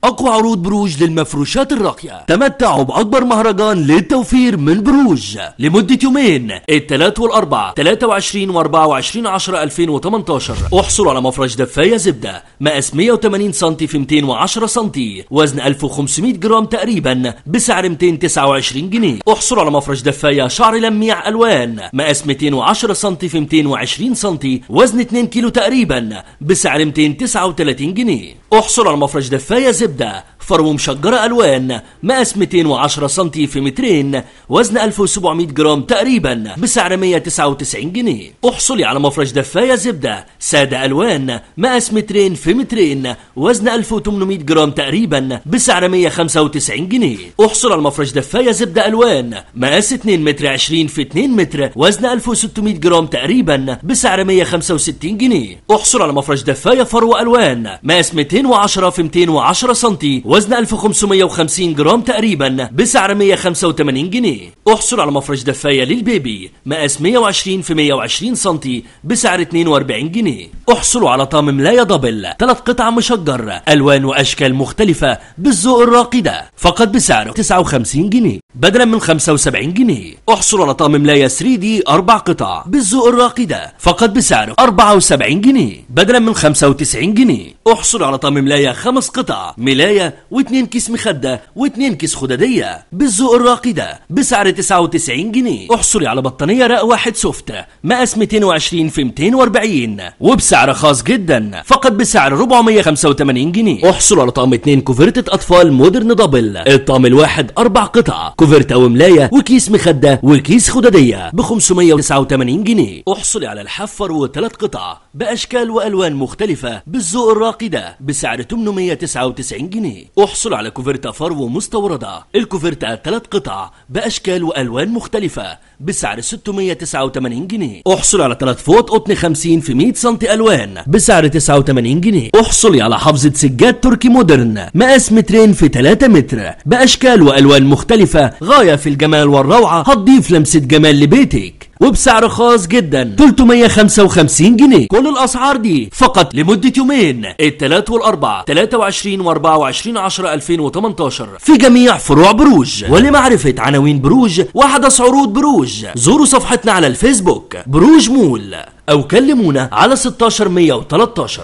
أقوى عروض بروج للمفروشات الراقية. تمتعوا بأكبر مهرجان للتوفير من بروج لمدة يومين، الثلاث والأربع 23 و24 10 2018. احصلوا على مفرش دفاية زبدة مقاس 180 سم في 210 سم، وزن 1500 جرام تقريبا، بسعر 229 جنيه. احصلوا على مفرش دفاية شعر لميع ألوان مقاس 210 سم في 220 سم، وزن 2 كيلو تقريبا، بسعر 239 جنيه. احصلوا على مفرش دفاية زبدة فرو مشجرة ألوان مقاس 210 سم في مترين، وزن 1700 جرام تقريبا، بسعر 199 جنيه. احصلي على مفرش دفاية زبدة سادة ألوان مقاس مترين في مترين، وزن 1800 جرام تقريبا، بسعر 195 جنيه. احصل على مفرش دفاية زبدة ألوان مقاس 2 متر 20 في 2 متر، وزن 1600 جرام تقريبا، بسعر 165 جنيه. احصل على مفرش دفاية فرو ألوان مقاس 210 في 210 سم، وزن 1550 جرام تقريبا، بسعر 185 جنيه. احصل على مفرش دفاية للبيبي مقاس 120 في 120 سم، بسعر 42 جنيه. احصلوا على طقم ملاية دبل 3 قطع مشجر ألوان وأشكال مختلفة بالذوق الراقي ده، فقط بسعر 59 جنيه بدلا من 75 جنيه. احصلوا على طقم ملاية 3D 4 قطع بالذوق الراقي ده، فقط بسعر 74 جنيه بدلا من 95 جنيه. احصلوا على طقم ملاية 5 قطع ملاية و2 كيس مخدة و2 كيس خدادية بالذوق الراقي ده، بسعر 99 جنيه. احصلي على بطانية رق واحد سوفت مقاس 220 في 240 وبسعر خاص جدا، فقط بسعر 485 جنيه. احصلوا على طقم 2 كوفرتة أطفال مودرن دبل، الطقم الواحد 4 قطع كوفرتة وملاية وكيس مخدة وكيس خدادية ب 589 جنيه. احصلي على الحفر و3 قطع بأشكال وألوان مختلفة بالذوق الراقي ده، بسعر 899 جنيه. احصلوا على كوفرتة فرو مستوردة، الكوفرتة 3 قطع بأشكال وألوان مختلفة، بسعر 689 جنيه. احصلوا على 3 فوط قطن 50 في 100 سم ألوان بسعر 89 جنيه. احصلي على حافظة سجاد تركي مودرن مقاس مترين في 3 متر بأشكال وألوان مختلفة، غاية في الجمال والروعة، هتضيف لمسة جمال لبيتك وبسعر خاص جدا 355 جنيه. كل الأسعار دي فقط لمدة يومين، الثلاث والأربع 23 و24 10 2018 في جميع فروع بروج. ولمعرفة عناوين بروج وحدث عروض بروج، زوروا صفحتنا على الفيسبوك بروج مول، أو كلمونا على 16 113.